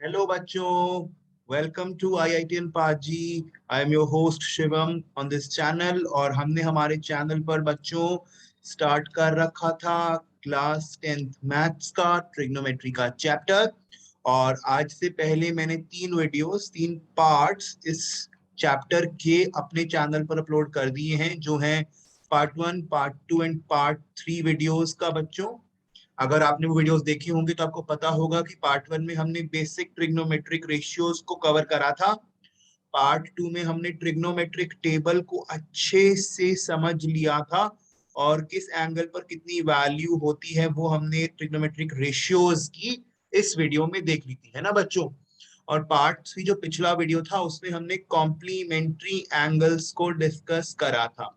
Hello बच्चों, welcome to IITN पाजी। I am your host Shivam on this channel. और हमने हमारे चैनल पर बच्चों स्टार्ट कर रखा था क्लास 10th मैथ्स का ट्रिग्नोमेट्री का चैप्टर। और आज से पहले मैंने तीन पार्ट्स इस चैप्टर के अपने चैनल पर अपलोड कर दिए हैं, जो हैं part 1, part 2 and part 3 videos का बच्चों। अगर आपने वो वीडियोस देखी होंगी तो आपको पता होगा कि पार्ट 1 में हमने बेसिक ट्रिग्नोमेट्रिक रेशियोज को कवर करा था। पार्ट 2 में हमने ट्रिग्नोमेट्रिक टेबल को अच्छे से समझ लिया था और किस एंगल पर कितनी वैल्यू होती है वो हमने ट्रिग्नोमेट्रिक रेशियोज की इस वीडियो में देख ली थी, है ना बच्चों। और पार्ट 3 जो पिछला वीडियो था उसमें हमने कॉम्प्लीमेंट्री एंगल्स को डिस्कस करा था,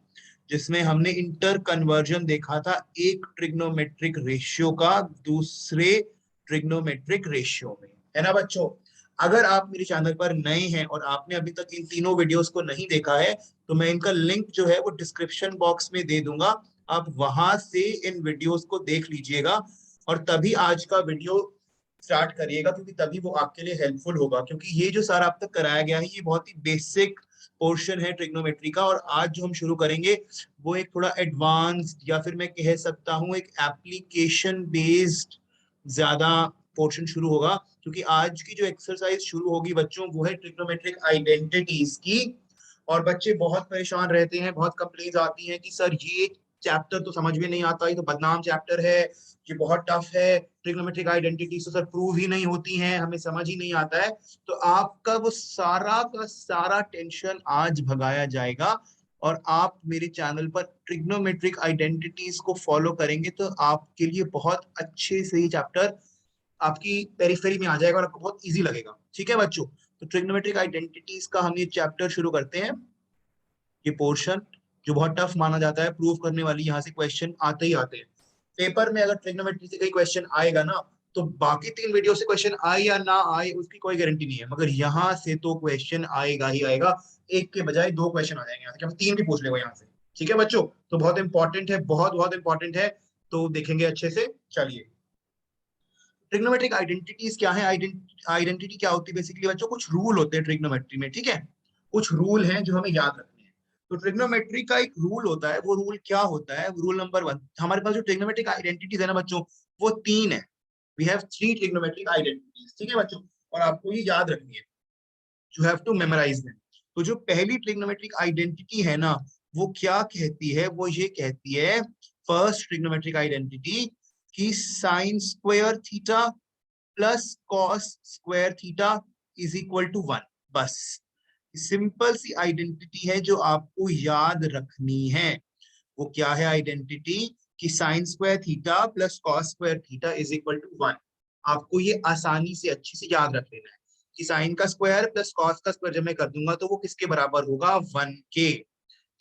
जिसमें हमने इंटर कन्वर्जन देखा था एक ट्रिग्नोमेट्रिक रेशियो का दूसरे ट्रिग्नोमेट्रिक रेशियो में, है ना बच्चों। अगर आप मेरे चैनल पर नए हैं और आपने अभी तक इन तीनों वीडियोस को नहीं देखा है तो मैं इनका लिंक जो है वो डिस्क्रिप्शन बॉक्स में दे दूंगा। आप वहां से इन वीडियोस को देख लीजिएगा और तभी आज का वीडियो स्टार्ट करिएगा, क्योंकि तभी वो आपके लिए हेल्पफुल होगा। क्योंकि ये जो सारा अब तक कराया गया है ये बहुत ही बेसिक पोर्शन है ट्रिग्नोमेट्री का, और आज जो हम शुरू करेंगे वो एक थोड़ा एडवांस्ड या फिर मैं कह सकता हूँ एक एप्लीकेशन बेस्ड ज्यादा पोर्शन शुरू होगा। क्योंकि आज की जो एक्सरसाइज शुरू होगी बच्चों वो है ट्रिग्नोमेट्रिक आइडेंटिटीज की। और बच्चे बहुत परेशान रहते हैं, बहुत कंप्लेंट्स आती हैं कि सर ये चैप्टर तो समझ में नहीं आता, ये तो बदनाम चैप्टर है, ये बहुत टफ है, ट्रिग्नोमेट्रिक आइडेंटिटीज तो सर प्रूव ही नहीं होती हैं, हमें समझ ही नहीं आता है। तो आपका वो सारा का सारा टेंशन आज भगाया जाएगा। और आप मेरे चैनल पर ट्रिग्नोमेट्रिक आइडेंटिटीज को फॉलो करेंगे तो आपके लिए बहुत अच्छे से ये चैप्टर आपकी पेरिफेरी में आ जाएगा और आपको बहुत इजी लगेगा। ठीक है बच्चों, तो ट्रिग्नोमेट्रिक आइडेंटिटीज का हम ये चैप्टर शुरू करते हैं। ये पोर्शन जो बहुत टफ माना जाता है, प्रूव करने वाली यहाँ से क्वेश्चन आते ही आते हैं। पेपर में अगर ट्रिग्नोमेट्री से कोई क्वेश्चन आएगा ना तो बाकी तीन वीडियो से क्वेश्चन आए या ना आए उसकी कोई गारंटी नहीं है, मगर यहाँ से तो क्वेश्चन आएगा ही आएगा। एक के बजाय दो क्वेश्चन आ जाएंगे यहाँ से, हम तीन भी पूछ लेंगे यहाँ से। ठीक है बच्चों, तो बहुत इंपॉर्टेंट है, बहुत बहुत इंपॉर्टेंट है। तो देखेंगे अच्छे से। चलिए, ट्रिग्नोमेट्रिक आइडेंटिटीज क्या है। आइडेंटिटी क्या होती है बेसिकली बच्चों, कुछ रूल होते हैं ट्रिग्नोमेट्री में। ठीक है, कुछ रूल हैं जो हमें याद रखने हैं। तो ट्रिग्नोमेट्री का एक रूल होता है, वो रूल क्या होता है। रूल नंबर 1, हमारे पास जो ट्रिग्नोमेट्रिक आइडेंटिटीज है ना बच्चों वो तीन है। We have three trigonometric identities. ठीक है बच्चों, और आपको ये याद रखनी है, you have to memorise them. तो जो पहली ट्रिग्नोमेट्रिक आइडेंटिटी है ना वो क्या कहती है, वो ये कहती है, फर्स्ट ट्रिग्नोमेट्रिक आइडेंटिटी, कि sine square theta plus cos square theta is equal to 1। बस सिंपल सी आइडेंटिटी है जो आपको याद रखनी है। वो क्या है आइडेंटिटी, कि sine square theta plus cos square theta is equal to 1। आपको ये आसानी से अच्छी से याद रख लेना है कि साइन का स्क्वायर प्लस कॉस का स्क्वायर जब मैं कर दूंगा तो वो किसके बराबर होगा, 1 के।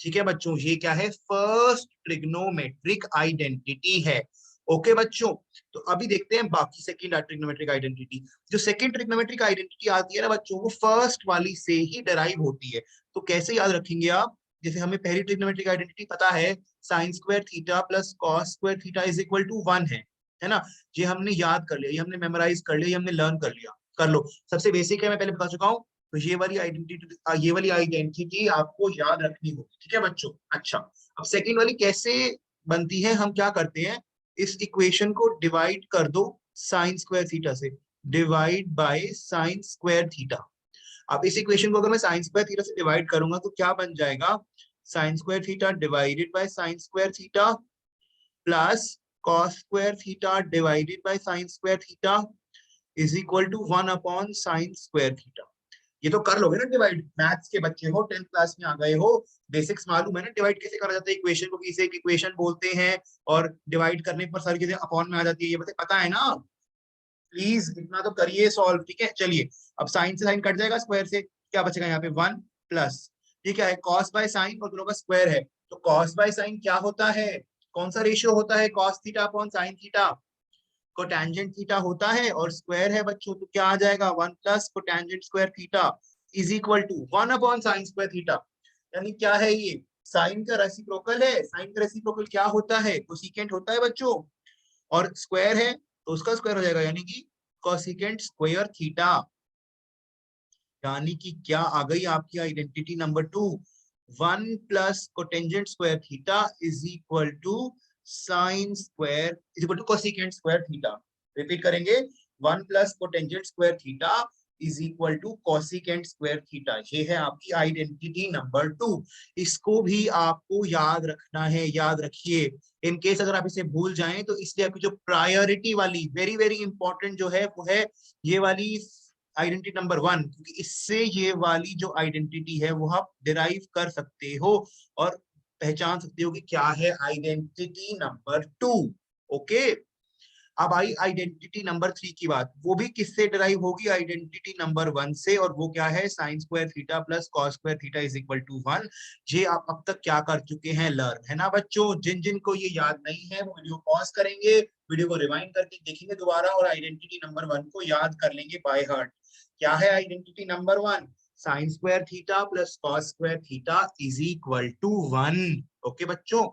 ठीक है बच्चों, ये क्या है, फर्स्ट ट्रिग्नोमेट्रिक आइडेंटिटी है। ओके बच्चों, तो अभी देखते हैं बाकी सेकंड ट्रिग्नोमेट्रिक आइडेंटिटी। जो सेकंड ट्रिग्नोमेट्रिक आइडेंटिटी आती है ना बच्चों वो फर्स्ट वाली से ही डेराइव होती है। तो कैसे याद रखेंगे आप, जैसे हमें पहली ट्रिग्नोमेट्रिक आइडेंटिटी पता है, sine square theta plus cos square theta is equal to 1 है ना। ये हमने याद कर लिया, ये हमने मेमोराइज कर लिया, ये हमने लर्न कर लिया। कर लो, सबसे बेसिक है, मैं पहले बता चुका हूँ। तो ये वाली आइडेंटिटी आपको याद रखनी होगी। ठीक है बच्चों, अच्छा। अब सेकंड वाली कैसे बनती है, हम क्या करते हैं, इस इक्वेशन को डिवाइड कर दो साइन स्क्वायर थीटा से, divide by sine square theta. अब इस इक्वेशन को अगर मैं साइन स्क्वायर थीटा से डिवाइड करूंगा तो क्या बन जाएगा, sine square theta divided by sine square theta plus cos square theta divided by sine square theta is equal to 1 upon sine square theta. ये तो कर लोगे ना डिवाइड, मैथ्स के बच्चे हो, 10th क्लास में आ गए हो, बेसिक्स मालूम है ना डिवाइड कैसे करा जाता है, इक्वेशन को किसी एक इक्वेशन बोलते हैं और डिवाइड करने पर सारी चीजें अपॉन में आ जाती है, ये पता है ना। प्लीज इतना तो करिए सॉल्व। ठीक है, चलिए। अब साइन से साइन कट जाएगा, स्क्वायर से क्या बचेगा यहाँ पे, 1 प्लस, ठीक है, कॉस बाय साइन और दोनों का स्क्वायर है, तो कॉस बाय साइन क्या होता है, कौन सा रेशियो होता है, cos theta upon sine theta, cotangent theta होता है, और स्क्वायर है बच्चों तो क्या आ जाएगा, 1 plus cotangent square theta is equal to 1 upon sine square theta. यानी क्या है ये, साइन का रेसिप्रोकल है। साइन का रेसिप्रोकल क्या होता है, कोसिकेंट होता है बच्चों, और स्क्वायर है तो उसका स्क्वायर हो जाएगा, यानी कि कोसिकेंट स्क्वायर थीटा, यानी कि क्या आ गई आपकी identity number 2, 1 plus cotangent square theta is equal to sine square is equal to cosecant square theta. Repeat करेंगे, 1 plus cotangent square theta is equal to cosecant square theta. ये है आपकी आइडेंटिटी नंबर 2। इसको भी आपको याद रखना है, याद रखिए। इन केस अगर आप इसे भूल जाएं तो इसलिए आपकी जो प्रायोरिटी वाली वेरी वेरी इंपॉर्टेंट जो है वो है ये वाली आइडेंटिटी नंबर 1, क्योंकि इससे ये वाली जो आइडेंटिटी है वो आप डिराइव कर सकते हो और पहचान सकते हो कि क्या है आइडेंटिटी नंबर 2। ओके, अब आई आइडेंटिटी नंबर 3 की बात। वो भी किससे डिराइव होगी? आइडेंटिटी नंबर 1 से, और वो क्या है? Sine square theta plus cos square theta is equal to 1। ये आप अब तक क्या कर चुके हैं? लर्न, है ना बच्चों? जिन जिन को ये याद नहीं है वो वीडियो पॉज करेंगे, वीडियो को रिवाइंड करके देखेंगे दोबारा और आइडेंटिटी नंबर 1 को याद कर लेंगे बाय हार्ट। क्या है identity number 1? Sine square theta plus cos square theta is equal to 1। Okay बच्चों,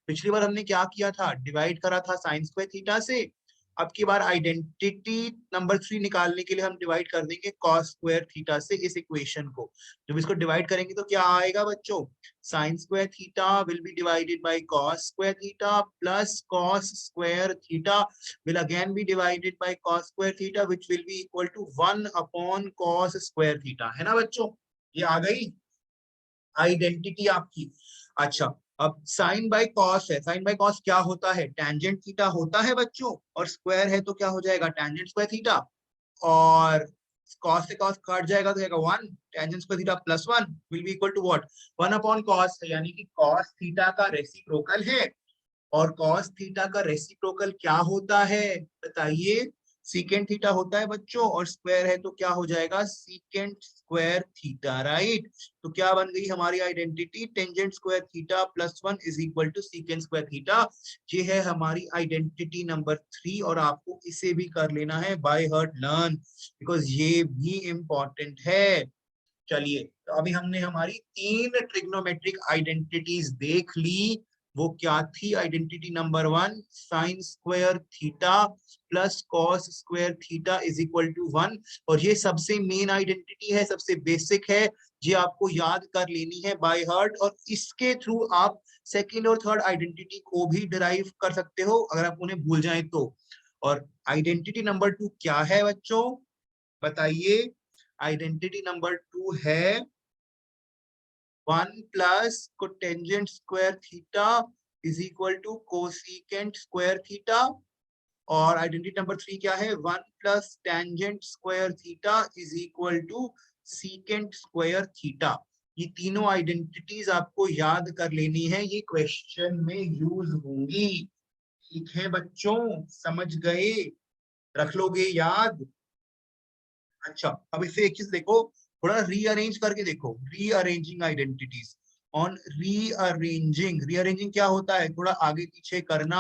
पिछली बार हमने क्या किया था? डिवाइड करा था साइन स्क्वायर थीटा से। अब की बार आइडेंटिटी नंबर 3 निकालने के लिए हम डिवाइड कर देंगे कॉस स्क्वायर थीटा से इस इक्वेशन को। जब इसको डिवाइड करेंगे तो क्या आएगा बच्चों? Sine square theta will be divided by cos square theta plus cos square theta will again be divided by cos square theta which will be equal to 1 upon cos square theta. है ना बच्चों? ये आ गई identity आपकी। अच्छा, अब sign by cos है। Sign by cos क्या होता है? टेंजेंट थीटा होता है बच्चों, और स्क्वायर है तो क्या हो जाएगा? Tangent square theta. और कॉस से कॉस काट जाएगा तो जाएगा 1, tangent square theta plus 1 will be equal to what? 1 upon cos है, यानी कि कॉस थीटा का रेसिप्रोकल है। और कॉस थीटा का रेसिप्रोकल क्या होता है बताइए? सीकेंट थीटा होता है बच्चों, और स्क्वायर है तो क्या हो जाएगा? Secant square theta, right? तो क्या बन गई हमारी identity? Tangent square theta plus 1 is equal to secant square theta. ये है हमारी आइडेंटिटी नंबर 3, और आपको इसे भी कर लेना है बाय हार्ट लर्न, बिकॉज ये भी इंपॉर्टेंट है। चलिए, तो अभी हमने हमारी 3 ट्रिग्नोमेट्रिक आइडेंटिटीज देख ली। वो क्या थी? Identity number 1 sine square theta plus cos square theta is equal to 1, और ये सबसे मेन आइडेंटिटी है, सबसे बेसिक है। ये आपको याद कर लेनी है बाय हार्ट, और इसके थ्रू आप सेकेंड और थर्ड आइडेंटिटी को भी डिराइव कर सकते हो अगर आप उन्हें भूल जाएं तो। और आइडेंटिटी नंबर 2 क्या है बच्चों? बताइए। आइडेंटिटी नंबर 2 है 1 plus cotangent square theta is equal to cosecant square theta. और आइडेंटिटी नंबर 3 क्या है? 1 plus tangent square theta is equal to secant square theta. ये तीनों आइडेंटिटीज आपको याद कर लेनी है, ये क्वेश्चन में यूज होंगी। ठीक है बच्चों, समझ गए? रख लोगे याद? अच्छा, अब इसे एक चीज देखो, थोड़ा रीअरेंज करके देखो। Rearranging identities, on rearranging. Rearranging क्या होता है? थोड़ा आगे पीछे करना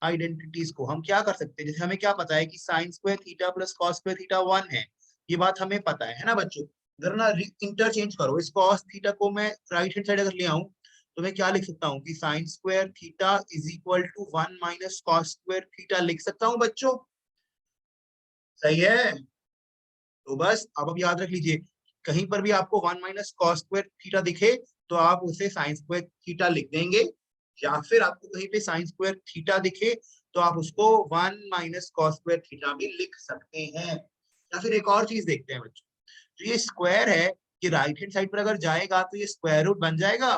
आइडेंटिटीज को। हम क्या कर सकते हैं? जैसे हमें क्या पता है कि sine square theta plus cos square theta 1 है, ये बात हमें पता है ना बच्चों? अगर ना इंटरचेंज करो, इस कॉस थीटा को मैं राइट हैंड साइड अगर ले आऊं तो मैं क्या लिख सकता हूँ कि sine square theta is equal to 1 minus cos square theta लिख सकता हूँ बच्चों। सही है? तो बस अब याद रख लीजिए, कहीं पर भी आपको 1 माइनस कॉस स्क्वायर थीटा दिखे तो आप उसे साइन स्क्वायर थीटा लिख देंगे, या फिर आपको कहीं पे साइन स्क्वायर थीटा दिखे तो आप उसको 1 माइनस कॉस स्क्वायर थीटा भी लिख सकते हैं। या फिर एक और चीज देखते हैं बच्चों, तो ये स्क्वायर है, कि राइट हैंड साइड पर अगर जाएगा तो ये स्क्वायर रूट बन जाएगा,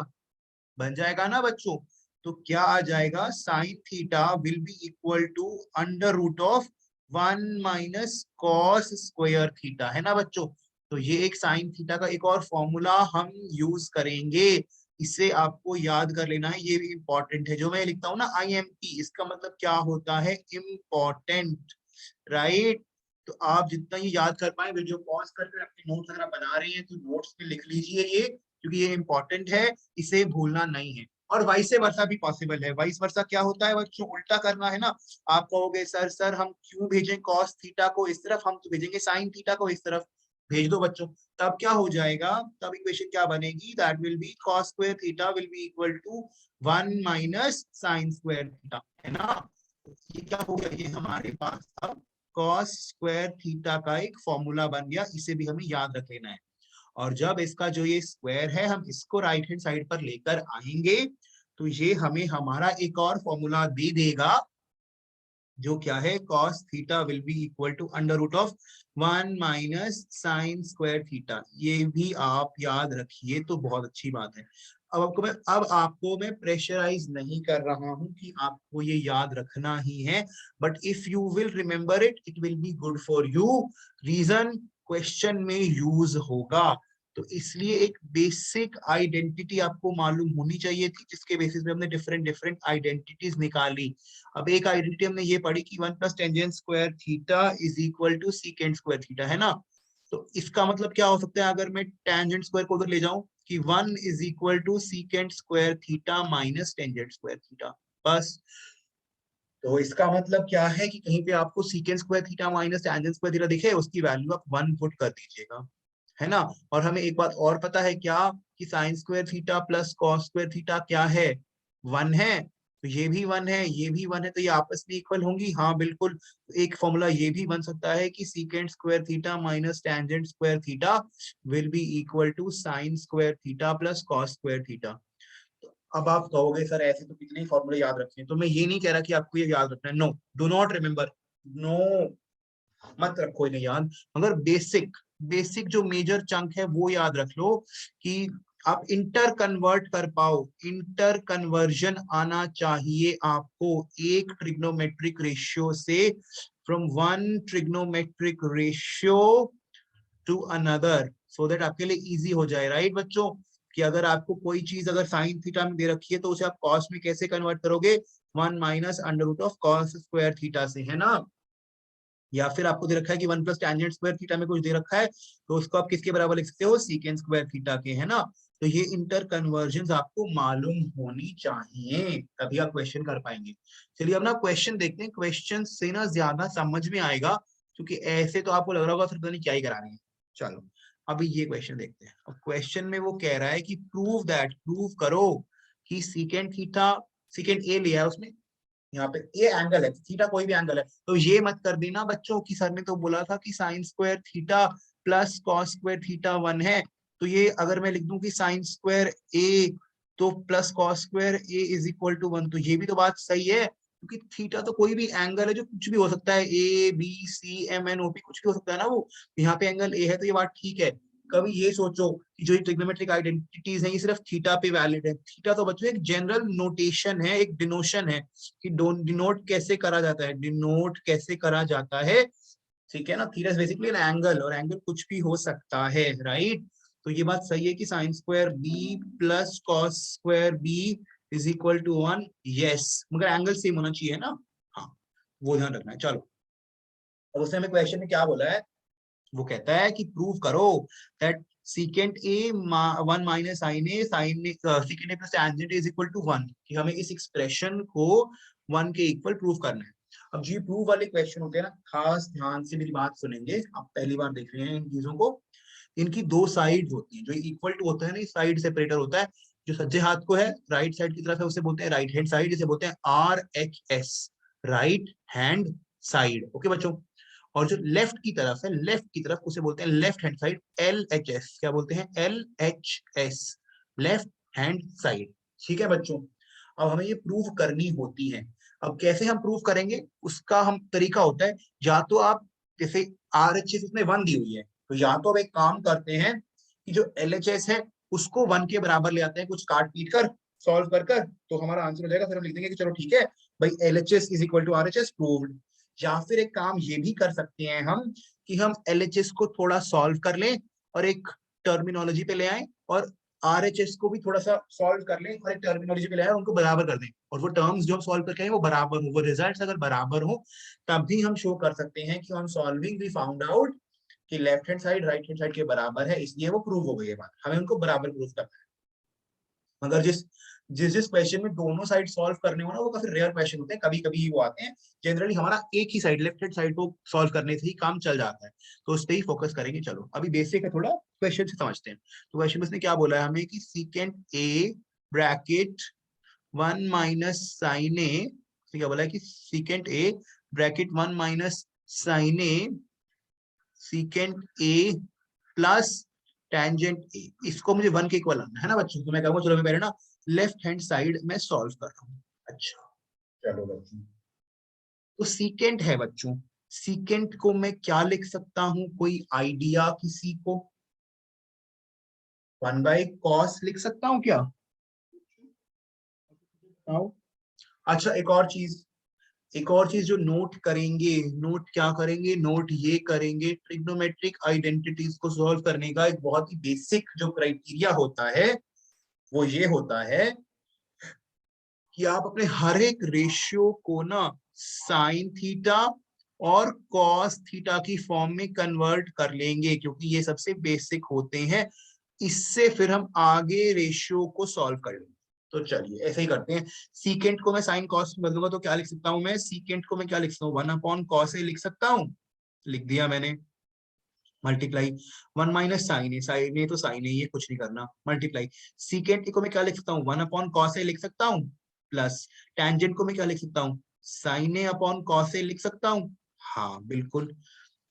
बन जाएगा ना बच्चों? तो क्या आ जाएगा? Sine theta will be equal to under root of 1 minus cos square theta, है ना बच्चों? तो ये एक साइन थीटा का एक और फॉर्मूला हम यूज करेंगे, इसे आपको याद कर लेना है, ये भी इंपॉर्टेंट है। जो मैं लिखता हूँ ना IMP, इसका मतलब क्या होता है? Important, right? तो आप जितना ये याद कर पाए, वीडियो पॉज करके अपने नोट्स अगर बना रहे हैं तो नोट्स में लिख लीजिए ये, क्योंकि ये इंपॉर्टेंट है, इसे भूलना नहीं है। और वाइस वर्सा भी पॉसिबल है। वाइस वर्सा क्या होता है बच्चों? उल्टा करना है ना। आप कहोगे सर हम क्यों भेजें कॉस थीटा को इस तरफ, हम तो भेजेंगे साइन थीटा को इस तरफ। भेज दो बच्चों, तब क्या हो जाएगा? तब इक्वेशन क्या बनेगी? That will be cos square theta will be equal to 1 minus sine square theta, है ना? ये क्या हो गया? ये हमारे पास अब कॉस स्क्वायर थीटा का एक फॉर्मूला बन गया, इसे भी हमें याद रख लेना है। और जब इसका जो ये स्क्वायर है हम इसको राइट हैंड साइड पर लेकर आएंगे तो ये हमें हमारा एक और फॉर्मूला दे देगा, जो क्या है, cos theta will be equal to under root of 1 minus sine square theta. ये भी आप याद रखिए तो बहुत अच्छी बात है। अब आपको मैं प्रेशराइज नहीं कर रहा हूं कि आपको ये याद रखना ही है, but if you will remember it, it will be good for you. Reason question में यूज होगा, तो इसलिए एक बेसिक आइडेंटिटी आपको मालूम होनी चाहिए थी, जिसके बेसिस पे हमने डिफरेंट डिफरेंट आइडेंटिटीज निकाली। अब एक आइडेंटिटी हमने ये पढ़ी कि 1 plus tangent square theta is equal to secant square theta, है ना। तो इसका मतलब क्या हो सकता है अगर मैं टेंजेंट स्क्वायर को उधर ले जाऊं, कि 1 is equal to secant square theta minus tangent square theta, बस। तो इसका मतलब क्या है कि कहीं पे आपको secant square theta minus tangent square theta दिखे, उसकी वैल्यू आप 1 पुट कर दीजिएगा, है ना। और हमें एक बात और पता है क्या, कि sine square theta plus cos square theta क्या है, 1 है। तो ये भी 1 है, ये भी 1 है, तो ये आपस में इक्वल होंगी, हाँ बिल्कुल। एक फॉर्मूला ये भी बन सकता है कि secant square theta minus tangent square theta will be equal to sine square theta plus cos square theta. अब आप कहोगे सर ऐसे तो कितने फॉर्मूले याद रखे हैं, तो मैं ये नहीं कह रहा कि आपको ये याद रखना है, no, do not remember, no, मत रखो इन्हें याद। मगर बेसिक बेसिक जो मेजर चंक है वो याद रख लो, कि आप इंटर कन्वर्ट कर पाओ, इंटर कन्वर्जन आना चाहिए आपको एक ट्रिग्नोमेट्रिक रेशियो से, from one trigonometric ratio two another, so that आपके लिए इजी हो जाए, राइट बच्चों। कि अगर आपको कोई चीज अगर साइन थीटा में दे रखी है तो उसे आप कॉस में कैसे कन्वर्ट करोगे, 1 minus under root of cos square theta से, है ना। या फिर आपको दे रखा है कि 1 प्लस टेंजेंट स्क्वायर थीटा में कुछ दे रखा है, तो उसको आप किसके बराबर लिख सकते हो, सीकेंट स्क्वायर थीटा के, है ना। तो ये इंटर कन्वर्जन आपको मालूम होनी चाहिए, तभी आप क्वेश्चन कर पाएंगे। चलिए अब ना क्वेश्चन देखते हैं, क्वेश्चन से ना ज्यादा समझ में आएगा, क्योंकि ऐसे तो आपको लग रहा होगा सिर्फ पता नहीं क्या ही करा रहे हैं। चलो अभी ये क्वेश्चन देखते हैं। अब क्वेश्चन में वो कह रहा है कि प्रूव दैट, प्रूव करो कि सीकेंट थीटा, सीकेंट ए लिया है उसमें, यहाँ पे ये एंगल है, थीटा कोई भी एंगल है, तो ये मत कर देना बच्चों की सर ने तो बोला था कि sine square theta plus cos square theta 1 है। तो ये अगर मैं लिख दूं कि साइन स्क्वायर ए तो plus cos square A is equal to 1, तो ये भी तो बात सही है, क्योंकि थीटा तो कोई भी एंगल है जो कुछ भी हो सकता है, A B C M N O P कुछ भी हो सकता है ना वो, यहाँ पे एंगल ए है तो ये बात ठीक है। कभी ये सोचो कि जो ट्रिग्नोमेट्रिक आइडेंटिटीज हैं ये सिर्फ थीटा पे वैलिड है, थीटा तो बच्चों एक जनरल नोटेशन है, एक डिनोशन है, कि डिनोट कैसे करा जाता है, डिनोट कैसे करा जाता है, ठीक है ना। Theta is basically an angle, और एंगल कुछ भी हो सकता है, राइट। तो ये बात सही है कि sine square B plus cos square B is equal to 1, yes, मगर एंगल सेम होना चाहिए ना, हाँ वो ध्यान रखना है। चलो अब उसने हमें क्वेश्चन में क्या बोला है, वो कहता है कि प्रूव करो that secant A 1 minus sine A, sine secant A plus tangent is equal to 1, कि हमें इस एक्सप्रेशन को 1 के इक्वल प्रूव करना है। अब जी प्रूव वाले क्वेश्चन होते हैं ना, खास ध्यान से मेरी बात सुनेंगे, आप पहली बार देख रहे हैं इन चीजों को। इनकी दो साइड होती है, जो इक्वल टू होता है ना, साइड सेपरेटर होता है, जो सज्जे हाथ को है राइट साइड की तरफ है उसे बोलते हैं राइट हैंड साइड, जिसे बोलते हैं RHS, right hand side, okay बच्चों। और जो लेफ्ट की तरफ है, लेफ्ट की तरफ उसे बोलते हैं लेफ्ट हैंड साइड, LHS, क्या बोलते हैं, LHS, लेफ्ट हैंड साइड, ठीक है बच्चों। अब हमें ये प्रूव करनी होती है। अब कैसे हम प्रूव करेंगे उसका हम तरीका होता है, या तो आप जैसे RHS इसमें 1 दी हुई है, तो या तो अब एक काम करते हैं कि जो LHS है उसको 1 के बराबर ले आते हैं, कुछ काट पीट कर सॉल्व कर कर, तो हमारा आंसर हो जाएगा, फिर हम लिख देंगे कि चलो ठीक है भाई LHS is equal to RHS proved. या फिर एक काम ये भी कर सकते हैं हम, कि हम LHS को थोड़ा सॉल्व कर लें और एक टर्मिनोलॉजी पे ले आए, और RHS को भी थोड़ा सा सॉल्व कर लें और एक टर्मिनोलॉजी पे ले आए, उनको बराबर कर दें, और वो टर्म्स जो हम सॉल्व करके आए वो बराबर हो, वो रिजल्ट्स अगर बराबर हो तब भी हम शो कर सकते हैं कि हम सॉल्विंग वी फाउंड आउट कि left hand side right hand side के बराबर है, इसलिए वो प्रूव हो गई है बात, हमें उनको बराबर प्रूव करना है। मगर जिस जिस जिस क्वेश्चन में दोनों साइड सॉल्व करने हो ना, वो काफी रेयर क्वेश्चन होते हैं, कभी कभी ही वो आते हैं। जनरली हमारा एक ही साइड लेफ्ट हैंड साइड को सॉल्व करने से ही काम चल जाता है, तो उस पर ही फोकस करेंगे। चलो अभी बेसिक है, थोड़ा क्वेश्चन से समझते हैं। तो क्वेश्चन में उसने क्या बोला है हमें, कि secant a bracket 1 minus sine a, क्या बोला है कि secant a bracket 1 minus sine a secant A plus tangent a, इसको मुझे 1 के इक्वल लाना है ना बच्चों। तो मैं कहूँगा चलो मैं पहले ना लेफ्ट हैंड साइड में सॉल्व कर रहा हूँ। अच्छा चलो बच्चों, तो सीकेंट है बच्चों, सीकेंट को मैं क्या लिख सकता हूँ, कोई आइडिया किसी को? 1/cos लिख सकता हूँ क्या? अच्छा एक और चीज जो नोट करेंगे, नोट क्या करेंगे, नोट ये करेंगे, ट्रिग्नोमेट्रिक आइडेंटिटीज को सॉल्व करने का एक बहुत ही बेसिक जो क्राइटेरिया होता है वो ये होता है कि आप अपने हर एक रेशियो को ना साइन थीटा और कॉस थीटा की फॉर्म में कन्वर्ट कर लेंगे, क्योंकि ये सबसे बेसिक होते हैं। इससे फिर हम आगे रेशियो को सॉल्व कर लेंगे। तो चलिए ऐसे ही करते हैं। सीकेंट को मैं साइन कॉस में बदलूंगा तो क्या लिख सकता हूं मैं? सीकेंट को मैं क्या लिख सकता हूँ? 1/cos ए लिख सकता हूँ, लिख दिया मैंने। Multiply 1 minus sine A, sign ए तो साइन ए, ये कुछ नहीं करना, मल्टीप्लाई सीकेंट को मैं क्या लिख सकता हूँ? 1/cos ए लिख सकता हूँ, प्लस टेंजेंट को मैं क्या लिख सकता हूँ? Sign A upon cos A लिख सकता हूँ। हाँ बिल्कुल।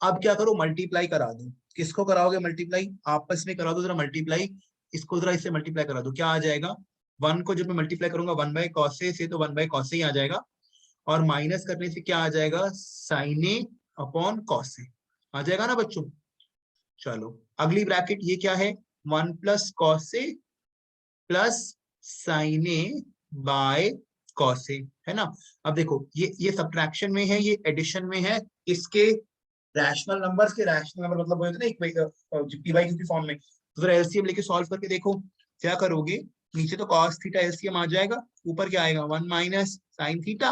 अब क्या करो, मल्टीप्लाई करा दो। किसको कराओगे मल्टीप्लाई? आपस में करा दो जरा मल्टीप्लाई। इसको जरा इससे मल्टीप्लाई करा दो, क्या आ जाएगा? 1 को जब मैं मल्टीप्लाई करूंगा 1/cos ए से तो 1/cos ए ही आ जाएगा, और माइनस करने से क्या आ जाएगा? Sign A upon cos A आ जाएगा ना बच्चों। चलो अगली ब्रैकेट ये क्या है? 1+cos a plus sine a by cos a, है ना। अब देखो ये सब्ट्रैक्शन में है, ये एडिशन में है। इसके रैशनल नंबर्स के रैशनल नंबर मतलब होते हैं ना पी बाई की फॉर्म में। तो जरा एलसीएम लेके सॉल्व करके देखो क्या करोगे। नीचे तो cos थीटा एलसीएम आ जाएगा, ऊपर क्या आएगा? 1 माइनस साइन थीटा,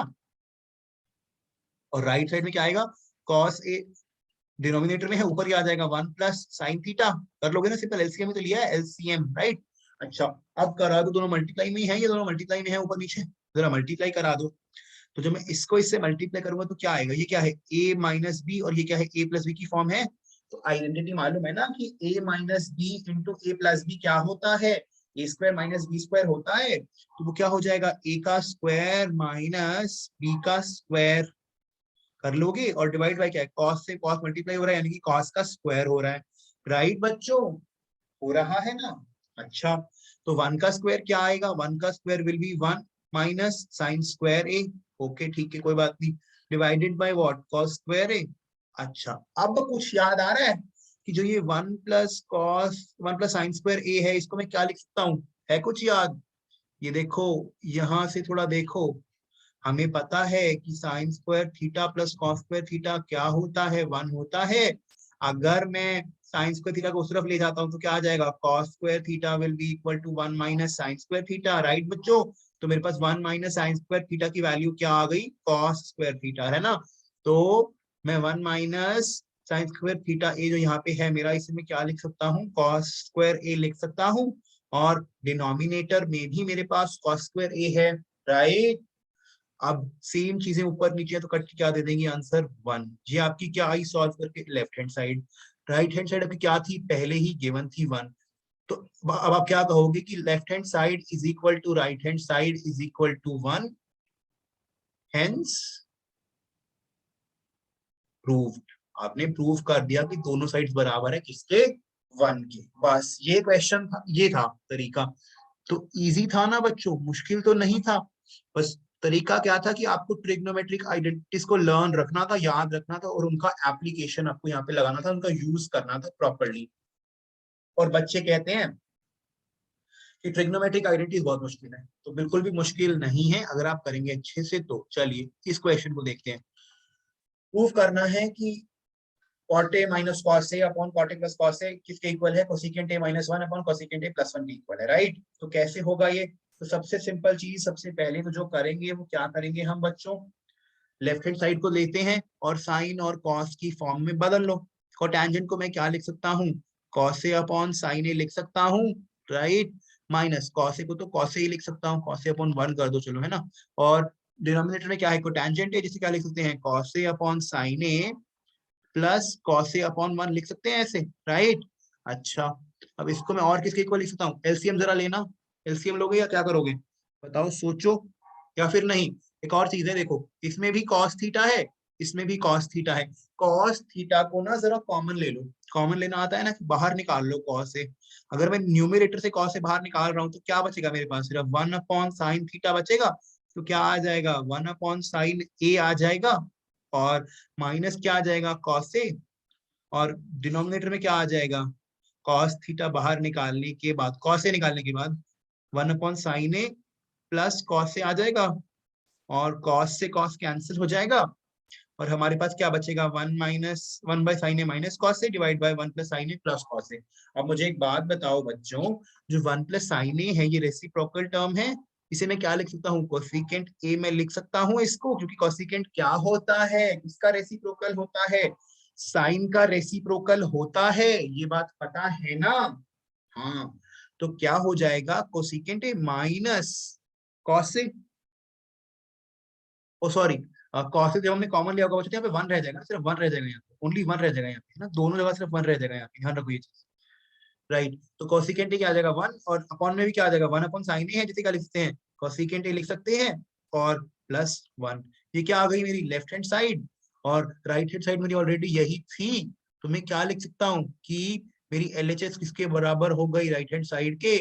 और राइट साइड में क्या आएगा? cos ए डिनोमिनेटर में है, ऊपर ही आ जाएगा 1 प्लस साइन थीटा। कर लोगे ना, सिंपल एलसीएम में तो लिया है, एलसीएम राइट। अच्छा अब करा दो, दोनों मल्टीप्लाई में है, ये दोनों मल्टीप्लाई में है ऊपर नीचे, जरा मल्टीप्लाई करा दो। तो जब मैं इसको इससे मल्टीप्लाई करूंगा तो क्या आएगा? ये क्या है? a माइनस बी, और ये क्या है? a प्लस बी की फॉर्म है। तो आइडेंटिटी मालूम है ना कि a minus B into A plus B क्या होता है? A square minus B square होता है। तो वो क्या हो जाएगा? a का स्क्वायर माइनस b का स्क्वायर। कर लोगे, और डिवाइड बाय क्या है? cos से cos मल्टीप्लाई हो रहा है, यानी कि cos का स्क्वायर हो रहा है। राइट बच्चों, हो रहा है ना। अच्छा तो 1 का स्क्वायर क्या आएगा? 1 का square will be 1 minus sine square a. Okay ठीक है, कोई बात नहीं। Divided by what? cos square a. अच्छा अब कुछ याद आ रहा है कि जो ये 1 प्लस साइन स्क्वायर ए है, इसको मैं क्या लिख सकता हूँ? है कुछ याद? ये देखो, यहां से थोड़ा देखो, हमें पता है कि sine square theta plus cos square theta क्या होता है? 1 होता है। अगर मैं साइन स्क्वायर थीटा को उस तरफ ले जाता हूँ तो क्या आ जाएगा? Cos square theta will be equal to 1 minus sine square theta. Right बच्चों, तो मेरे पास 1 माइनस साइन स्क्वायर थीटा की वैल्यू क्या आ गई? कॉस स्क्वायर थीटा, है ना। तो मैं 1 माइनस साइन स्क्वायर थीटा ए जो यहाँ पे है मेरा, इसे मैं क्या लिख सकता हूँ? कॉस स्क्वायर ए लिख सकता हूँ, और डिनोमिनेटर में भी मेरे पास कॉस स्क्वायर ए है। राइट, अब सेम चीजें ऊपर नीचे तो कट के क्या दे देंगे? आंसर 1। ये आपकी क्या आई सॉल्व करके? Left hand side. Right hand side आपकी क्या थी? पहले ही गिवन थी 1। तो अब आप क्या कहोगे कि left hand side is equal to right hand side is equal to 1, hence proved. आपने प्रूव कर दिया कि दोनों साइड्स बराबर है किसके? 1 के। बस ये क्वेश्चन था, ये था तरीका। तो इजी था ना बच्चों, मुश्किल तो नहीं था। बस तरीका क्या था कि आपको ट्रिग्नोमेट्रिक आइडेंटिटीज को लर्न रखना था, याद रखना था, और उनका एप्लीकेशन आपको यहाँ पे लगाना था, उनका यूज करना था प्रॉपरली। और बच्चे कहते हैं कि ट्रिग्नोमेट्रिक आइडेंटिटीज बहुत मुश्किल है, तो बिल्कुल भी मुश्किल नहीं है अगर आप करेंगे अच्छे से। तो चलिए इस क्वेश्चन को देखते हैं। प्रूव करना है कि cot a minus cos a upon cot a plus cos a किसके इक्वल है? Cosecant a minus 1 upon cosecant a plus 1 के इक्वल है। राइट, तो कैसे होगा ये? तो सबसे सिंपल चीज, सबसे पहले तो जो करेंगे वो क्या करेंगे हम बच्चों? लेफ्ट हैंड साइड को लेते हैं और साइन और कॉस की फॉर्म में बदल लो। कोटेंजेंट को मैं क्या लिख सकता हूँ? कॉस ए अपॉन साइन ए लिख सकता हूँ। राइट, माइनस कॉस ए को तो कॉस ए ही लिख सकता हूँ, कॉस ए अपॉन 1 कर दो, चलो, है ना। और डिनोमिनेटर में क्या है? कोटेंजेंट है, जिसे क्या लिख सकते हैं? Cos A upon sine A plus cos A upon 1 लिख सकते हैं ऐसे। राइट, अच्छा अब इसको मैं और किसके इक्वल लिख सकता हूँ? एलसीएम जरा लेना। एलसीएम लोगे या क्या करोगे? बताओ, सोचो, या फिर नहीं। एक और चीज है, देखो इसमें भी cos थीटा है इसमें भी कॉस थीटा है। कॉस थीटा को ना जरा कॉमन ले लो, कॉमन लेना आता है ना, कि बाहर निकाल लो कॉस से। अगर मैं न्यूमरेटर से कॉस से बाहर निकाल रहा हूँ तो क्या बचेगा मेरे पास, सिर्फ 1/sin थीटा बचेगा। तो क्या आ जाएगा, 1/sin a आ जाएगा, और माइनस क्या आ जाएगा, कॉस से, और डिनोमिनेटर में क्या आ जाएगा, कॉस थीटा बाहर निकालने के बाद, कॉस से निकालने के बाद 1/sin a प्लस कॉस से आ जाएगा, और कॉस से कॉस कैंसिल हो जाएगा, और हमारे पास क्या बचेगा, 1 - 1/sin a माइनस कॉस से divide bye 1 + sin a plus cos से। अब मुझे एक बात बताओ बच्चों, जो 1 + sin a है ये रेसिप्रोकल टर्म है, इसे मैं क्या लिख सकता हूँ, कोसिकेंट a में लिख सकता हूँ इसको, क्योंकि कोसिकेंट क्या होता है, किसका रेसिप्रोकल होता है, साइन का रेसिप्रोकल होता है, ये बात पता है ना। हाँ, तो क्या हो जाएगा, कोसिकेंट a माइनस कॉस से, ओ सॉरी, कॉस से जब हमने कॉमन लिया होगा बच्चों, यहाँ पे 1 रह जाएगा, सिर्फ 1 रह जाएगा यहाँ पे, ओनली 1 रह जाएगा यहाँ पे, है ना, दोनों जगह सिर्फ 1 रह जाएगा यहाँ पे, ध्यान रखो ये चीज। राइट, तो कोसिकेंट क्या आ जाएगा 1, और अपॉन में भी क्या आ जाएगा, 1/sin a है, जिसे क्या लिख सकते हैं, कोसिकेंट लिख सकते हैं, और +1। ये क्या आ गई मेरी लेफ्ट हैंड साइड, और राइट हैंड साइड मेरी ऑलरेडी यही थी, तो मैं क्या लिख सकता हूँ कि मेरी LHS किसके बराबर हो गई, राइट हैंड साइड के,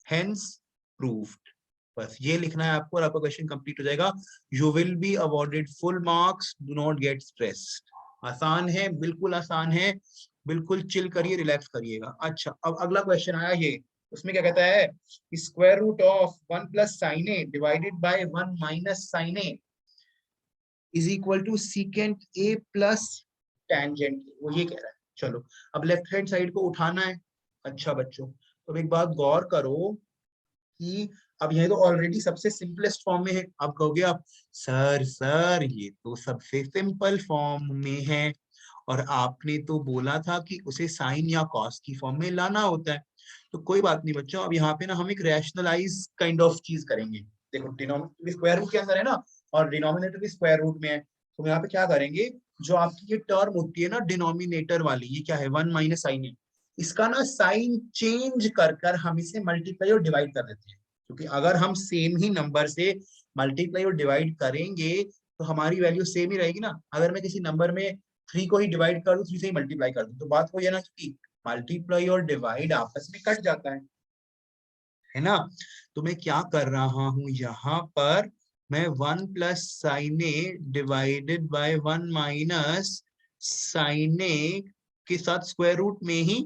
हेंस प्रूव्ड। बस ये लिखना है आपको और आपका क्वेश्चन कंप्लीट हो जाएगा। You will be awarded full marks, do not gate stressed. आसान है, बिल्कुल आसान है, बिल्कुल चिल करिए, रिलैक्स करिएगा। अच्छा, अब अगला क्वेश्चन आया ये, उसमें क्या कहता है, square root of 1 + sin a divided by 1 - sin a is equal to secant a plus tangent a, वो ये कह रहा है। चलो, अब लेफ्ट हैंड साइड को उठाना है। अच्छा बच्चों, तो एक बात गौर करो कि अब ये तो ऑलरेडी सबसे सिंपलेस्ट फॉर्म में है। आप कहोगे, आप सर ये तो सबसे सिंपल फॉर्म में है, और आपने तो बोला था कि उसे साइन या कॉस की फॉर्म में लाना होता है। तो कोई बात नहीं बच्चों, अब यहाँ पे ना हम एक रैशनलाइज काइंड ऑफ चीज करेंगे। देखो, डिनोमिनेटर भी स्क्वायर रूट के अंदर है ना, और डिनोमिनेटर भी स्क्वायर रूट में है, तो यहाँ पे क्या करेंगे, जो आपकी ये टर्म होती है ना डिनोमिनेटर वाली, ये क्या है, 1 - sin a, इसका ना साइन चेंज कर कर हम इसे मल्टीप्लाई और डिवाइड कर देते हैं। क्योंकि अगर हम सेम ही नंबर से मल्टीप्लाई और डिवाइड करेंगे तो हमारी वैल्यू सेम ही रहेगी ना। अगर मैं किसी नंबर में 3 को ही डिवाइड कर दूं, 3 से ही मल्टीप्लाई कर दूं, तो बात वही है ना कि मल्टीप्लाई और डिवाइड आपस में कट जाता है ना। तो मैं क्या कर रहा हूं यहाँ पर, मैं 1 + sin a divided by 1 - sin a के साथ स्क्वायर रूट में ही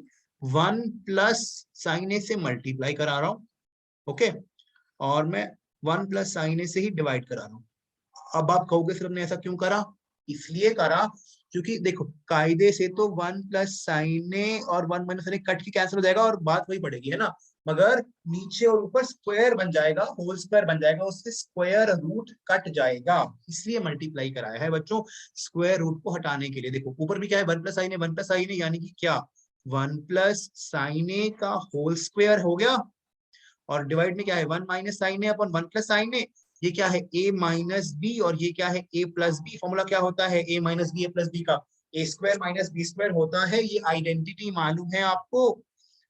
1 + sin a से मल्टीप्लाई करा रहा हूं। ओके, और मैं 1 + sin a से ही डिवाइड करा रहा हूँ। अब आप कहोगे सर हमने ऐसा क्यों करा, इसलिए करा क्योंकि देखो, कायदे से तो 1 + sin a और 1 - sin a कट के कैंसिल हो जाएगा और बात वही पड़ेगी, है ना। मगर नीचे और ऊपर स्क्वायर बन जाएगा, होल स्क्वायर बन जाएगा, उससे स्क्वायर रूट कट जाएगा, इसलिए मल्टीप्लाई कराया है बच्चों, स्क्वायर रूट को हटाने के लिए। देखो ऊपर भी क्या है, 1 + sin a, 1 + sin a, यानी कि क्या, 1 + sin a का होल स्क्वायर हो गया, और डिवाइड में क्या है, 1 - sin a upon 1 + sin a, ये क्या है, a - b, और ये क्या है, a + b। फॉर्मूला क्या होता है, a - b a + b का, a² - b² होता है, ये आइडेंटिटी मालूम है आपको,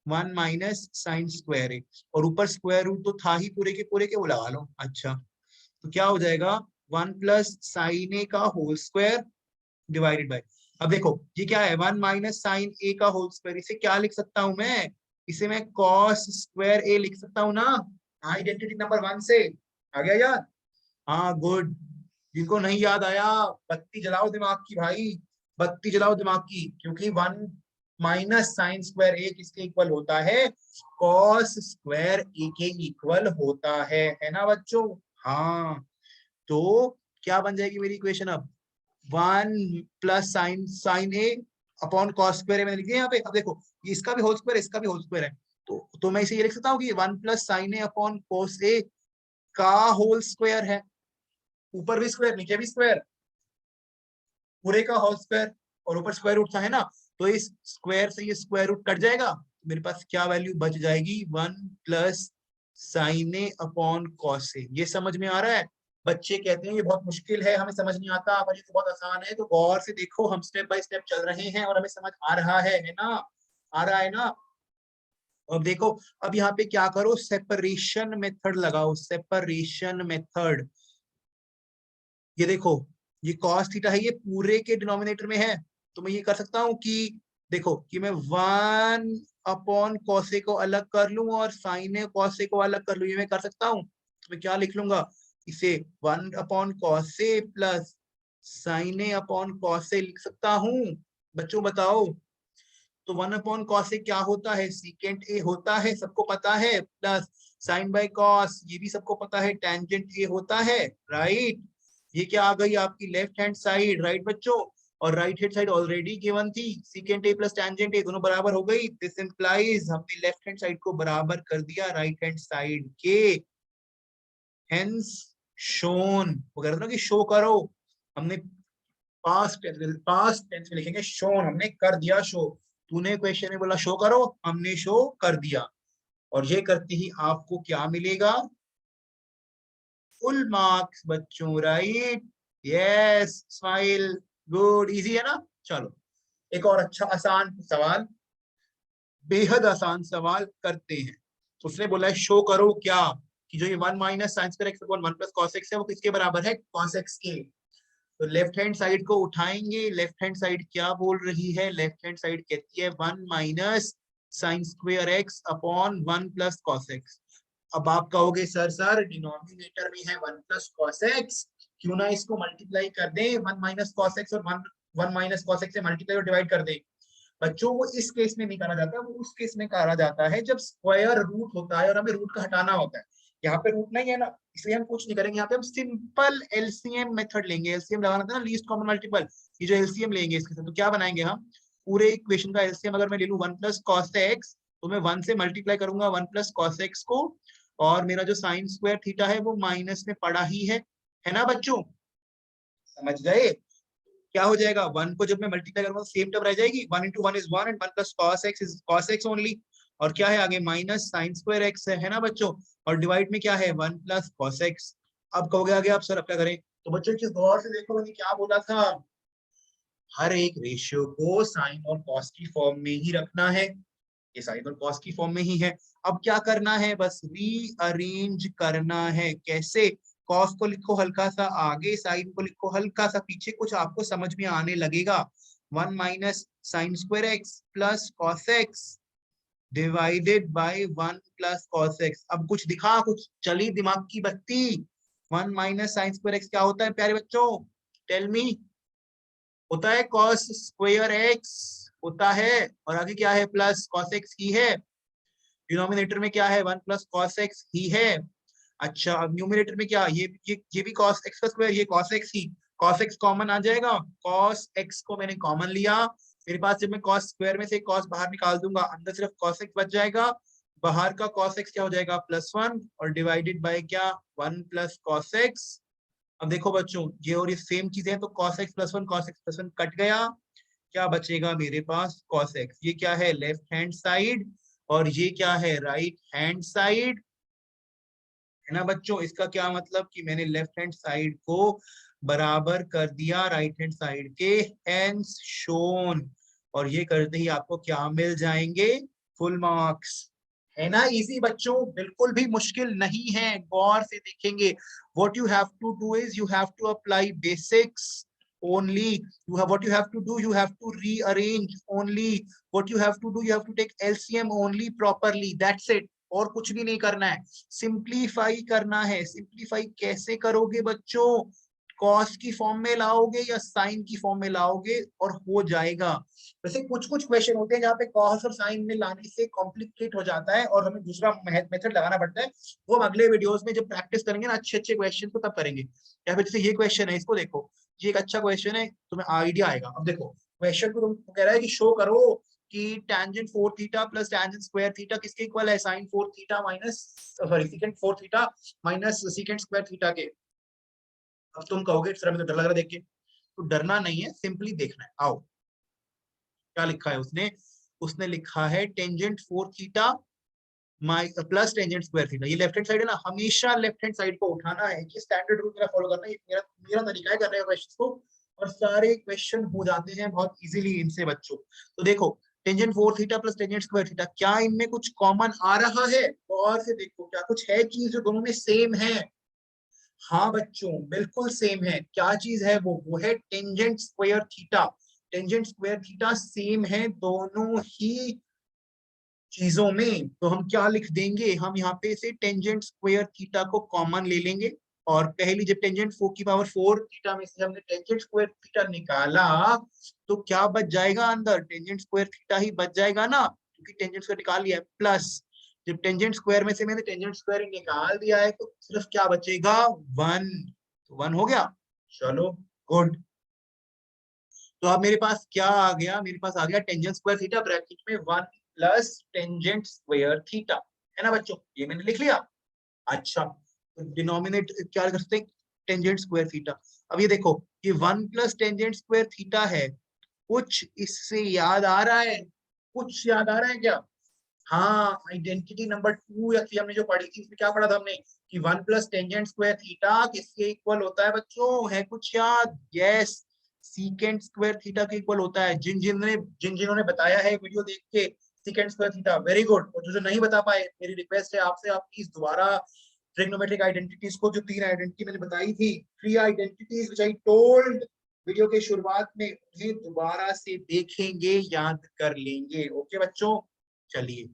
1 - sin²a, और ऊपर स्क्वायर रूट तो था ही पूरे के वो लगा लो। अच्छा, तो क्या हो जाएगा, 1 + sin a का होल स्क्वायर डिवाइडेड बाय, अब देखो ये क्या है, 1 - sin a का होल स्क्वायर, इसे क्या लिख सकता हूं मैं, इसे मैं cos² a लिख सकता हूं ना, आइडेंटिटी नंबर 1 से। आ गया याद, हाँ गुड। जिनको नहीं याद आया, बत्ती जलाओ दिमाग की भाई, बत्ती जलाओ दिमाग की, क्योंकि 1 - sin² a किसके इक्वल होता है, cos² a के इक्वल होता है ना बच्चों। हाँ, तो क्या बन जाएगी मेरी इक्वेशन अब, 1 + sin a upon cos² a मैंने लिख दिया यहाँ पे। अब देखो, ये इसका भी होल स्क्वायर, इसका भी होल स्क्वायर है, तो मैं इसे ये लिख सकता हूँ कि 1 + sin a upon cos a का होल स्क्वायर है, ऊपर भी स्क्वायर नीचे भी स्क्वायर, पूरे का होल स्क्वायर, और ऊपर स्क्वायर रूट था, है ना। तो इस स्क्वायर से ये स्क्वायर रूट कट जाएगा, मेरे पास क्या वैल्यू बच जाएगी, 1 + sin a upon cos a। ये समझ में आ रहा है। बच्चे कहते हैं ये बहुत मुश्किल है, हमें समझ नहीं आता, पर ये तो बहुत आसान है, तो गौर से देखो, हम स्टेप बाय स्टेप चल रहे हैं और हमें समझ आ रहा है ना, आ रहा है ना। अब देखो, अब यहाँ पे क्या करो, सेपरेशन मेथड लगाओ, सेपरेशन मेथड। ये देखो, ये cos थीटा है, ये पूरे के डिनोमिनेटर में है, तो मैं ये कर सकता हूँ कि देखो कि मैं 1/cos को अलग कर लूं और sin cos को अलग कर लूं, ये मैं कर सकता हूँ। तो मैं क्या लिख लूंगा, इसे 1/cos प्लस sin/cos लिख सकता हूँ। बच्चों बताओ, तो 1/cos क्या होता है, सीकेंट ए होता है, सबको पता है, प्लस sin/cos ये भी सबको पता है, टेंजेंट ए होता है, राइट। ये क्या आ गई आपकी लेफ्ट हैंड साइड, राइट बच्चों। और right hand side already given थी, secant A plus tangent a दोनों बराबर हो गई। दिस इंप्लाइज हमने लेफ्ट हैंड साइड को बराबर कर दिया राइट हैंड साइड के। हेंस शोन वगैरह ना कि शो करो, हमने पास्ट टेंस में लिखेंगे शोन, हमने कर दिया शो। तूने क्वेश्चन में बोला शो करो, हमने शो कर दिया। और ये करते ही आपको क्या मिलेगा, फुल मार्क्स बच्चों, right. Yes, smile, good, easy है ना। चलो एक और अच्छा आसान सवाल, बेहद आसान सवाल करते हैं। उसने बोला है शो करो क्या, कि जो ये 1 minus sine square x upon 1 plus cos x है वो किसके बराबर है, कॉस एक्स के। तो लेफ्ट हैंड साइड को उठाएंगे, लेफ्ट हैंड साइड क्या बोल रही है, लेफ्ट हैंड साइड कहती है 1 minus sine square x upon 1 plus cos x. अब आप कहोगे सर डिनोमिनेटर में है 1 प्लस कॉस एक्स, क्यों ना इसको मल्टीप्लाई कर दे, 1 माइनस कॉस एक्स और 1 माइनस कॉस एक्स से मल्टीप्लाई और डिवाइड कर दे। बच्चों वो इस केस में नहीं करा जाता, वो उस केस में करा जाता है जब स्क्वायर रूट होता है और हमें रूट का हटाना होता है। यहाँ पे रूट नहीं है ना, इसलिए हम कुछ नहीं करेंगे, यहाँ पे हम सिंपल एलसीएम मेथड लेंगे। एलसीएम लगाना था ना, लीस्ट कॉमन मल्टीपल, ये जो एलसीएम लेंगे इसके साथ, तो क्या बनाएंगे हम, पूरे इक्वेशन का एलसीएम अगर मैं ले लूं 1 प्लस कॉस एक्स, तो मैं 1 से मल्टीप्लाई करूंगा 1 प्लस कॉस एक्स को, और मेरा जो साइन स्क्वायर थीटा है वो माइनस में पड़ा ही है ना बच्चों, समझ गए। क्या हो जाएगा, 1 को जब मैं मल्टीप्लाई करूंगा सेम टर्म रह जाएगी, 1 into 1 is 1 and 1 plus cos x is cos x only। और क्या है आगे, माइनस साइन स्क्वायर एक्स है ना बच्चों, और डिवाइड में क्या है 1 प्लस कॉस एक्स। अब कहोगे आगे आप सर अब क्या करें, तो बच्चों इस गौर से देखो मैंने क्या बोला था, हर एक रेशियो को साइन और कॉस की फॉर्म में ही रखना है, ये साइन और कॉस की फॉर्म में ही है। अब क्या करना है, बस रीअरेंज करना है, कैसे, कॉस को लिखो हल्का सा आगे, साइन को लिखो हल्का सा पीछे, कुछ आपको समझ में आने लगेगा। 1 minus sine square x plus cos x divided by 1 plus cos x. अब कुछ दिखा, कुछ चली दिमाग की बत्ती। 1 माइनस साइन स्क्वायर एक्स क्या होता है प्यारे बच्चों, टेल मी, होता है कॉस स्क्वायर एक्स होता है, और आगे क्या है, प्लस कॉस एक्स ही है। डिनोमिनेटर में क्या है, 1 प्लस कॉस एक्स ही है। अच्छा अब न्यूमिनेटर में क्या, ये भी कॉस एक्स का स्क्वायर, ये कॉस एक्स ही, कॉस एक्स कॉमन आ जाएगा, कॉस एक्स को मैंने कॉमन लिया, मेरे पास जब मैं कॉस स्क्वायर में से कॉस बाहर निकाल दूंगा, अंदर सिर्फ कॉस एक्स बच जाएगा, बाहर का कॉस एक्स क्या हो जाएगा, +1, और डिवाइडेड बाय क्या, 1 प्लस कॉस एक्स। अब देखो बच्चों ये और ये सेम चीजें हैं, तो cos x plus 1 cos x plus 1 cut गया, क्या बचेगा मेरे पास, cos x। ये क्या है, लेफ्ट हैंड साइड, और ये क्या है, राइट हैंड साइड, है ना बच्चों। इसका क्या मतलब कि मैंने लेफ्ट हैंड साइड को बराबर कर दिया राइट हैंड साइड के, हेंस शोन। और ये करते ही आपको क्या मिल जाएंगे, फुल मार्क्स, है ना इजी बच्चों, बिल्कुल भी मुश्किल नहीं है, गौर से देखेंगे। what you have to do is you have to apply basics only, what you have to do, you have to rearrange only, what you have to do, you have to take LCM only properly, that's it। और कुछ भी नहीं करना है, simplify करना है। Simplify कैसे करोगे बच्चों, कॉस की फॉर्म में लाओगे या साइन की फॉर्म में लाओगे और हो जाएगा। वैसे कुछ कुछ क्वेश्चन होते हैं जहाँ पे कॉस और साइन में लाने से कॉम्प्लिकेट हो जाता है और हमें दूसरा मेथड लगाना पड़ता है, वो हम अगले वीडियोस में जब प्रैक्टिस करेंगे ना अच्छे अच्छे क्वेश्चन को तब करेंगे। या फिर जैसे ये क्वेश्चन है, इसको देखो, ये एक अच्छा क्वेश्चन है, तुम्हें आइडिया आएगा। अब देखो क्वेश्चन को तुम कह रहा है कि शो करो कि tangent 4 theta plus tangent square theta किसके इक्वल है, sine 4 theta minus, sorry secant 4 theta minus secant square theta के। अब तुम कहोगे सर हमें तो डर लग रहा है देख के, तो डरना नहीं है, सिंपली देखना है। आओ क्या लिखा है उसने, उसने लिखा है tangent 4 theta plus tangent square theta. ये लेफ्ट हैंड साइड है ना, हमेशा लेफ्ट हैंड साइड को उठाना है, कि स्टैंडर्ड रूल मेरा फॉलो करना है, मेरा मेरा तरीका है करने का क्वेश्चन को, और सारे क्वेश्चन हो जाते हैं बहुत इजीली इनसे बच्चों। तो देखो tangent 4 theta plus tangent square theta, क्या इनमें कुछ कॉमन आ रहा है, और से देखो क्या कुछ है चीज जो दोनों में सेम है। हाँ बच्चों बिल्कुल सेम है। क्या चीज है वो है tangent square theta. Tangent square theta same है दोनों ही चीजों में। तो हम क्या लिख देंगे, हम यहाँ पे से टेंजेंट स्क्वायर थीटा को कॉमन ले लेंगे। और पहली जब टेंजेंट 4 की पावर 4 थीटा में से हमने टेंजेंट स्क्वायर थीटा निकाला, तो क्या बच जाएगा अंदर, टेंजेंट स्क्वायर थीटा ही बच जाएगा ना, क्योंकि टेंजेंट स्क्वायर निकाल लिया है। प्लस जब टेंजेंट स्क्वायर में से मैंने टेंजेंट स्क्वायर निकाल दिया है, तो सिर्फ क्या बचेगा, 1। तो 1 हो गया। चलो गुड। तो अब मेरे पास क्या आ गया, मेरे पास आ गया टेंजेंट स्क्वायर थीटा ब्रैकेट में 1 प्लस टेंजेंट स्क्वायर थीटा, है ना बच्चों, ये मैंने लिख लिया। अच्छा, तो डिनोमिनेट क्या कर सकते हैं, टेंजेंट स्क्वायर थीटा। अब ये देखो, ये 1 प्लस टेंजेंट स्क्वायर थीटा है, कुछ इससे याद आ रहा है, कुछ याद आ रहा है क्या। हाँ, आइडेंटिटी नंबर 2 या 3 हमने जो पढ़ी थी, उसमें क्या पढ़ा था हमने कि 1 प्लस टेंजेंट स्क्वायर थीटा किसके इक्वल होता है बच्चों, है कुछ याद। यस, सीकेंट स्क्वायर थीटा के इक्वल होता है। जिन जिन्होंने बताया है वीडियो देख के secant square theta, very good. और जो जो नहीं बता पाए, मेरी रिक्वेस्ट है आपसे, आप प्लीज दोबारा ट्रिग्नोमेट्रिक आइडेंटिटीज को, जो 3 आइडेंटिटी मैंने बताई थी, 3 identities which I told video के शुरुआत में, उन्हें दोबारा से देखेंगे, याद कर लेंगे। ओके बच्चों, चलिए।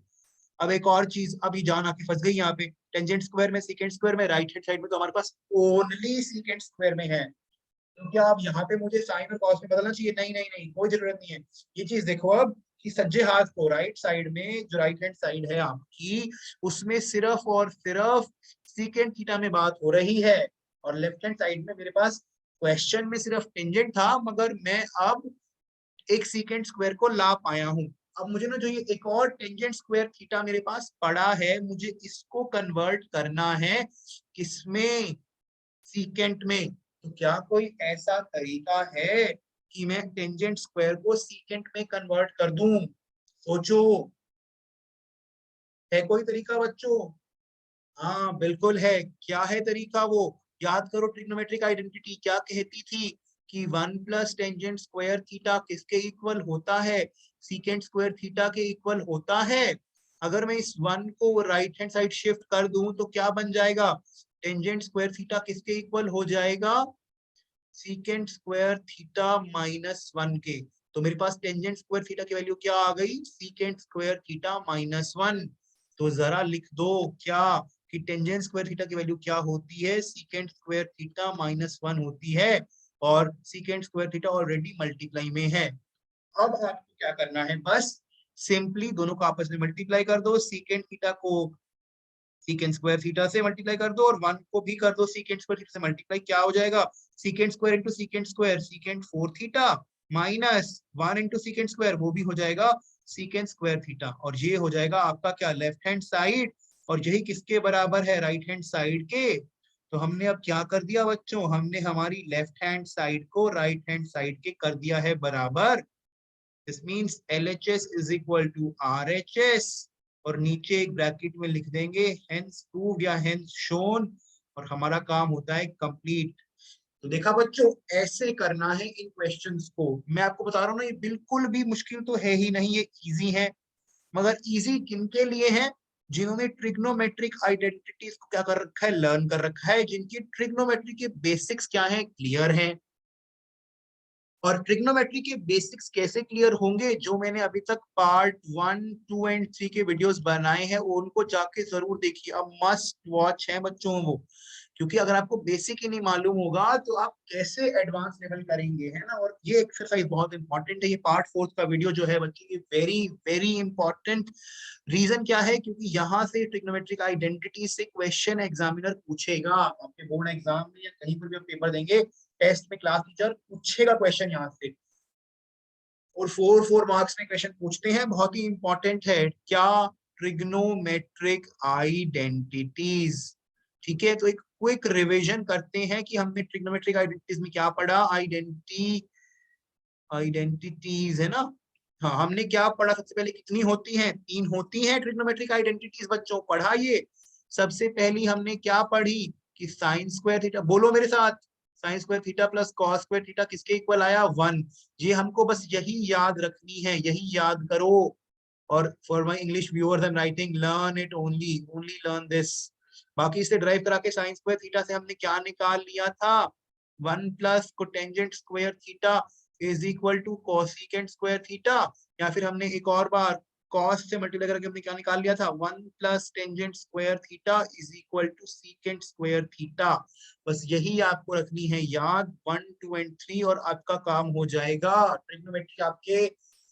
अब एक और चीज, अभी जान आके फंस गई यहाँ पे, टेंजेंट स्क्वायर में सीकेंट स्क्वायर में राइट हैंड साइड में तो हमारे पास ओनली सीकेंट स्क्वायर में है। तो क्या अब यहाँ पे मुझे साइन और कॉस में बदलना चाहिए, नहीं नहीं नहीं, कोई जरूरत नहीं है। ये चीज देखो अब, कि सज्जे हाथ को राइट साइड में, जो राइट हैंड साइड है आपकी, उसमें सिर्फ और सिर्फ सीकेंट थीटा में बात हो रही है। और लेफ्ट हैंड साइड में मेरे पास क्वेश्चन में सिर्फ टेंजेंट था, मगर मैं अब एक सीकेंट स्क्वायर को ला पाया हूं। अब मुझे ना, जो ये एक और टेंजेंट स्क्वायर थीटा मेरे पास पड़ा है, मुझे इसको कन्वर्ट करना है किसमें, सीकेंट में। तो क्या कोई ऐसा तरीका है कि मैं टेंजेंट स्क्वायर को सीकेंट में कन्वर्ट कर दूं, सोचो, है कोई तरीका बच्चों। हाँ बिल्कुल है। क्या है तरीका वो, याद करो, ट्रिग्नोमेट्रिक आइडेंटिटी क्या कहती थी कि 1 प्लस टेंजेंट स्क्वायर थीटा किसके इक्वल होता है, सीकेंट स्क्वायर थीटा के इक्वल होता है। अगर मैं इस 1 को राइट हैंड साइड शिफ्ट कर दूं तो क्या बन जाएगा, टेंजेंट स्क्वायर थीटा किसके इक्वल हो जाएगा, सीकेंट स्क्वायर थीटा -1 के। तो मेरे पास टेंजेंट स्क्वायर थीटा की वैल्यू क्या आ गई, सीकेंट स्क्वायर थीटा -1। तो जरा लिख दो क्या, कि टेंजेंट स्क्वायर थीटा की वैल्यू क्या होती है, सीकेंट स्क्वायर थीटा -1 होती है। और secant square theta already multiply में है। अब आपको क्या करना है, बस सिंपली दोनों को आपस में मल्टीप्लाई कर दो, सीकेंट थीटा को सीकेंट स्क्वायर थीटा से मल्टीप्लाई कर दो, और 1 को भी कर दो सीकेंट स्क्वायर थीटा से मल्टीप्लाई। क्या हो जाएगा, secant square into secant square, secant 4 theta, minus 1 into secant square, वो भी हो जाएगा सीकेंट स्क्वायर थीटा। और ये हो जाएगा आपका क्या, लेफ्ट हैंड साइड। और यही किसके बराबर है, राइट हैंड साइड के। तो हमने अब क्या कर दिया बच्चों, हमने हमारी लेफ्ट हैंड साइड को राइट हैंड साइड के कर दिया है बराबर। This means LHS is equal to RHS, और नीचे एक ब्रैकेट में लिख देंगे हेंस प्रूव्ड या हेंस शोन, और हमारा काम होता है कंप्लीट। तो देखा बच्चों, ऐसे करना है इन क्वेश्चंस को। मैं आपको बता रहा हूँ ना, ये बिल्कुल भी मुश्किल तो है ही नहीं, ये इजी है। मगर इजी किनके लिए है, जिन्होंने ट्रिग्नोमेट्रिक आइडेंटिटीज को क्या कर रखा है, लर्न कर रखा है, जिनकी ट्रिग्नोमेट्री के बेसिक्स क्या है, क्लियर है। और ट्रिग्नोमेट्री के बेसिक्स कैसे क्लियर होंगे, जो मैंने अभी तक पार्ट 1, 2 एंड 3 के वीडियोस बनाए हैं, उनको जाके जरूर देखिए, अब मस्ट वॉच है बच्चों वो। क्योंकि अगर आपको बेसिक ही नहीं मालूम होगा, तो आप कैसे एडवांस लेवल करेंगे, है ना। और ये एक्सरसाइज बहुत इंपॉर्टेंट है, ये पार्ट 4 का वीडियो जो है बच्चों, ये वेरी वेरी इंपॉर्टेंट। रीजन क्या है, क्योंकि यहाँ से ट्रिग्नोमेट्रिक आइडेंटिटी से क्वेश्चन एग्जामिनर पूछेगा, आपके बोर्ड एग्जाम में या कहीं पर भी आप पेपर देंगे, टेस्ट में क्लास टीचर पूछेगा क्वेश्चन यहाँ से। और 4 मार्क्स में क्वेश्चन पूछते हैं, बहुत ही इंपॉर्टेंट है क्या, ट्रिग्नोमेट्रिक आइडेंटिटीज। ठीक है, तो एक क्विक रिवीजन करते हैं कि हमने ट्रिग्नोमेट्रिक आइडेंटिटीज में क्या पढ़ा, आइडेंटिटीज है ना। हाँ, हमने क्या पढ़ा, सबसे पहले कितनी होती हैं, 3 होती हैं ट्रिग्नोमेट्रिक आइडेंटिटीज बच्चों, पढ़ा ये। सबसे पहली हमने क्या पढ़ी, कि साइन स्क्वायर थीटा, बोलो मेरे साथ, sign square theta plus cos square theta किसके इक्वल आया, 1। ये हमको बस यही याद रखनी है, यही याद करो। और for my English viewers I am writing, learn it only, only learn this. बाकी इसे ड्राइव करा के साइन स्क्वायर थीटा से हमने क्या निकाल लिया था, 1 plus cotangent square theta is equal to cosecant square theta, या फिर हमने एक और बार cos से मल्टीप्लाई करके हमने क्या निकाल लिया था, 1 plus tangent square theta is equal to secant square theta. बस यही आपको रखनी है याद, 1 2 एंड 3, और आपका काम हो जाएगा, ट्रिग्नोमेट्री आपके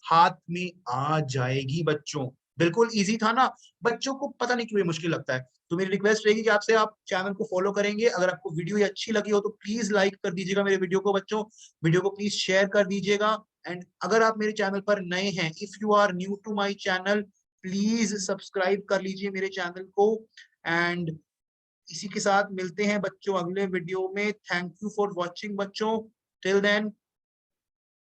हाथ में आ जाएगी बच्चों। बिल्कुल इजी था ना, बच्चों को पता नहीं क्यों ये मुश्किल लगता है। तो मेरी रिक्वेस्ट रहेगी कि आपसे आप चैनल को फॉलो करेंगे। अगर आपको वीडियो ये अच्छी लगी हो तो प्लीज लाइक कर दीजिएगा मेरे वीडियो को बच्चों, वीडियो को प्लीज शेयर कर दीजिएगा। एंड अगर आप मेरे चैनल पर नए हैं, if you are new to my channel, please subscribe कर लीजिए मेरे चैनल को। एंड इसी के साथ मिलते हैं बच्चों अगले वीडियो में। थैंक यू फॉर वॉचिंग बच्चों, टिल देन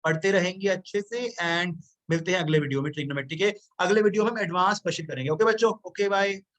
पढ़ते रहेंगे अच्छे से, एंड मिलते हैं अगले वीडियो में ट्रिग्नोमेट्री के। अगले वीडियो में हम एडवांस क्वेश्चन करेंगे। ओके बच्चों, ओके बाय।